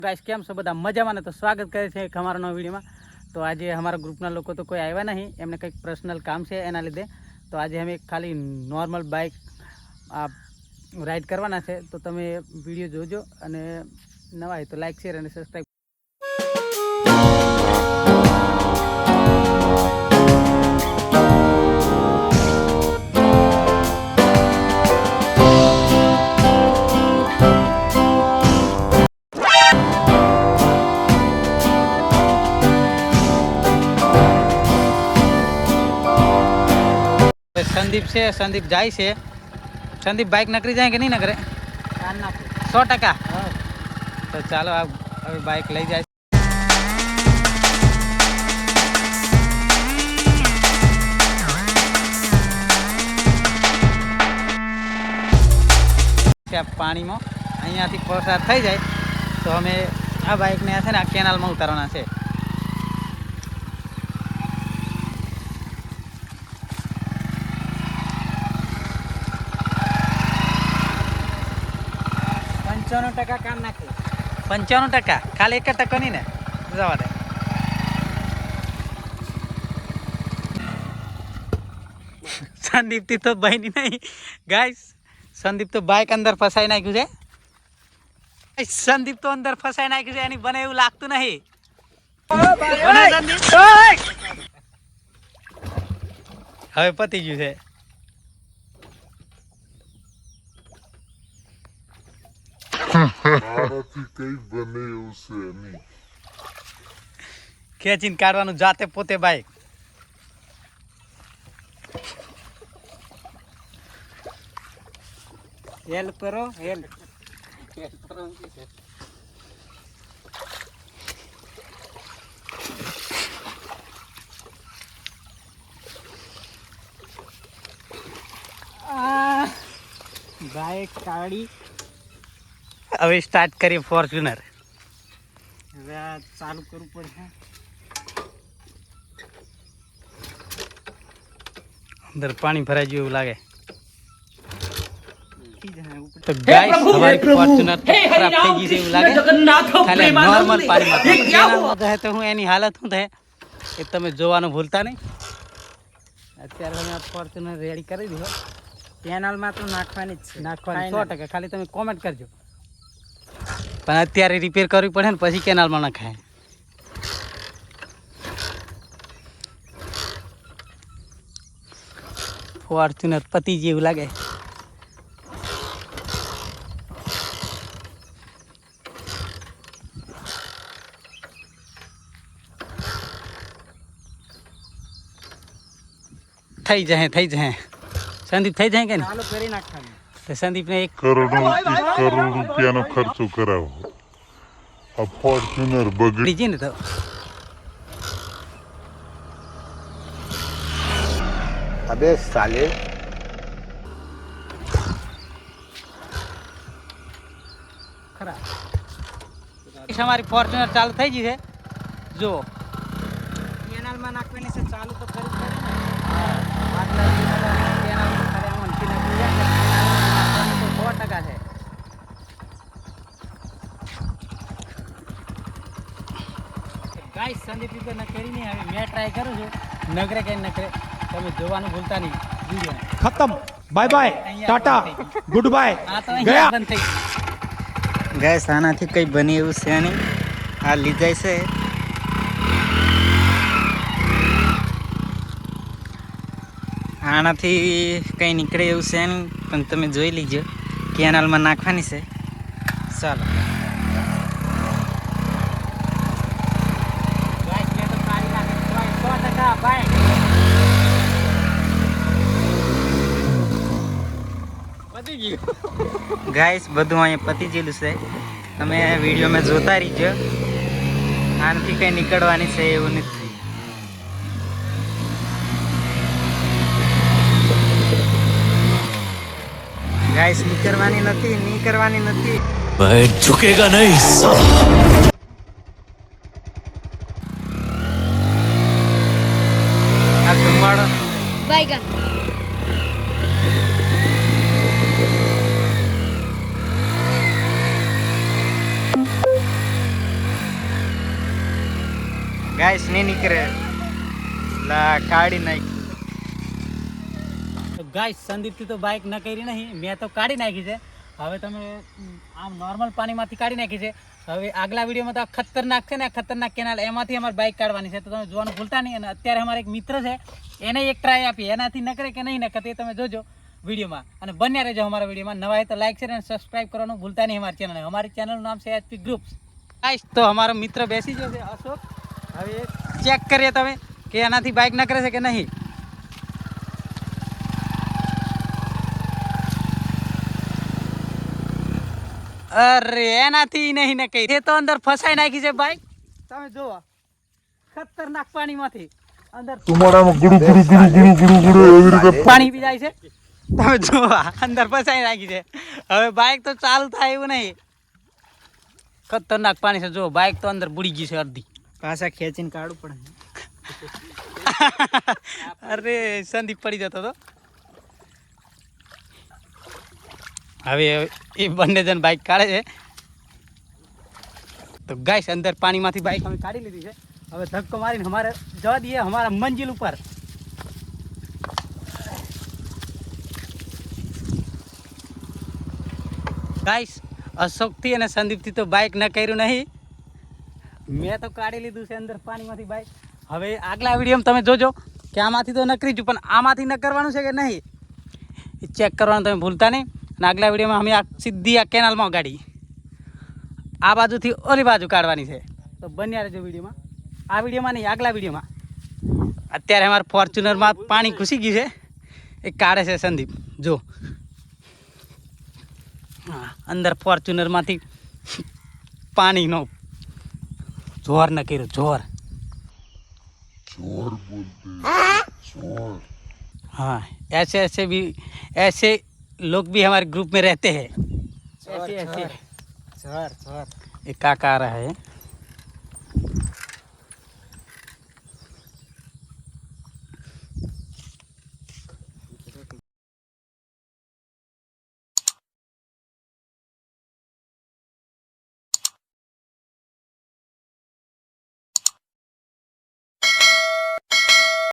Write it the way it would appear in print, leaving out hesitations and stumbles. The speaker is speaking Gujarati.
गाइस કેમ છો બધા મજામાં ને? તો સ્વાગત કરે છે એક અમારા નવા વિડીયોમાં। તો આજે અમારા ગ્રુપના લોકો તો કોઈ આવ્યા નહીં, એમને કંઈક પર્સનલ કામ છે એના લીધે। તો આજે અમે ખાલી નોર્મલ બાઇક રાઈડ કરવાના છે। તો તમે વિડીયો જોજો અને નવા હોય તો લાઈક શેર અને સબસ્ક્રાઈબ। संदीप से संदीप जाए से संदीप बाइक नकरी जाए कि नहीं नकरे 100%। तो चलो आप अभी बाइक ले जाए। पानी में अँ पसार थी जाए तो अमे आ बाइक ने आ केनाल में उतारवाना है। काम नाखे 95% खाली 1% नहीं ने जवा दे। संदीप थी तो बहनी नहीं गाइस, संदीप तो बाइक अंदर फसाई नाख्यु छे। संदीप तो अंदर फसाई नाख्यु छे, एनी बने एवुं लागतुं नहीं। बने संदीप हवे पती गयुं छे। खेचीने काढवानुं जाते पोते बाइक। हेल्प करो हेल्प करो। बाइक काढी હવે સ્ટાર્ટ કરીએ ફોર્ચ્યુનર। હવે આ ચાલુ કરવું પડશે। અંદર પાણી ભરાઈ ગયું એવું લાગે। તો ગાઈસ हमारी ફોર્ચ્યુનર ખરાબ થઈ ગઈ છે એવું લાગે। ખાલી નોર્મલ પાણીમાં જાય તો હું એની હાલત શું થાય એ તમે જોવાનું ભૂલતા નહીં। અત્યારે અમે ફોર્ચ્યુનર રેડી કરી દીધો। કેનાલમાં તો નાખવાની જ છે, નાખવાની 100%। ખાલી તમે કોમેન્ટ કરજો। પણ અત્યારે રિપેર કરવી પડે ને પછી કેનાલમાં નખાય। ફોર્ચ્યુનર પતી જેવું લાગે। થઈ જાય સંદીપ થઈ જાય કે નહીં? ચાલુ કરી નાખવાનું। तो संदीप ने 1 करोड़ रुपया नो खर्चो कराओ। अब फॉर्च्यूनर बगड़ी जी ने तो अबे साले खरा हमारी फॉर्च्यूनर चालू થઈ ગઈ છે। જો કેનાલમાં નાખવાની છે, ચાલુ તો કરવું પડે ને। આટલા કેનાલમાં ખરે આમ અંકી નાખી જાય તો 100% છે। ગાઈસ સંદીપ તો નકરી નહીં, હવે મેં ટ્રાય કરું છું નગરે કે નકરે। તમે જોવાનું ભૂલતા નહીં વિડિયો। खत्म, bye bye, tata, good bye, गया। गैस आनाथी कई बनी एवं से नहीं आ ली जाए से आनाथी कई निकले एवं से नहीं, पण तमे जोई लीजो केनाल में नाखवानी से। चलो गाइस बधु अँ पती जेलू से, तमे वीडियो में जोता रहीजो। आनाथी कई निकळवानी छे एवुं नथी। गाइस निकळवानी नथी। मैं झुकेगा नहीं साला। आ धुमाड़ो बैगन ગાઈસ નહીં નીકળે લા કાઢી નાખી. તો ગાઈસ સંદીપથી તો બાઇક ન કરી નહીં, મેં તો કાઢી નાખી છે. હવે તમે આમ નોર્મલ પાણીમાંથી કાઢી નાખી છે. હવે આગલા વિડીયોમાં તો આ ખતરનાક છે ને, ખતરનાક કેનાલ એમાંથી અમારે બાઇક કાઢવાની છે. તો તમે જોવાનું ભૂલતા નહીં. અને અત્યારે અમારે એક મિત્ર છે, એને એક ટ્રાય આપી, એનાથી નકરે કે નહીં નકરે એ તમે જોજો વિડીયોમાં. અને બન્યા રહેજો અમારા વિડીયોમાં. નવા હોય તો લાઈક શેર અને સબસ્ક્રાઈબ કરવાનું ભૂલતા નહીં અમારી ચેનલ. અમારી ચેનલનું નામ છે HP ગ્રુપ્સ. ગાઈસ તો અમારો મિત્ર બેસી ગયો છે અશોક. હવે ચેક કરીએ તમે કે એનાથી બાઇક ન કરે છે કે નહીં. અરે એનાથી નહીં ને કઈ, એ તો અંદર ફસાઈ નાખી છે બાઇક. તમે જોવો ખતરનાક પાણીમાંથી અંદર પાણી પી જાય છે. તમે જોવો અંદર ફસાઈ નાખી છે. હવે બાઇક તો ચાલુ થાય એવું નહીં. ખતરનાક પાણી છે. જો બાઇક તો અંદર બુડી ગઈ છે અડધી. પાછા ખેંચીને કાઢવું પડે. અરે સંદીપ પડી જતો હતો. હવે એ બંને જણ બાઇક કાઢે છે. તો ગાઈસ અંદર પાણીમાંથી બાઇક અમે કાઢી લીધી છે. હવે ધક્કો મારીને અમારે જવા દઈએ અમારા મંજિલ ઉપર. ગાઈસ અશોકથી અને સંદીપથી તો બાઇક ન કર્યું નહીં, મેં તો કાઢી લીધું છે અંદર પાણીમાંથી બાઇક. હવે આગલા વિડીયોમાં તમે જોજો કે આમાંથી તો નકરી છું, પણ આમાંથી ન કરવાનું છે કે નહીં એ ચેક કરવાનું તમે ભૂલતા નહીં. અને આગલા વિડીયોમાં અમે આ સીધી આ કેનાલમાં ગાડી આ બાજુથી ઓલી બાજુ કાઢવાની છે. તો બન્યા રહેજો વિડીયોમાં. આ વિડીયોમાં નહીં, આગલા વિડીયોમાં. અત્યારે અમારા ફોર્ચ્યુનરમાં પાણી ઘૂસી ગયું છે, એ કાઢે છે સંદીપ. જો હા, અંદર ફોર્ચ્યુનરમાંથી પાણીનો જોર ન કર્યો. જોર हाँ ऐसे ऐसे भी ऐसे लोग भी हमारे ग्रुप में रहते हैं. ऐसे ऐसे झर झर एक काका आ रहा है.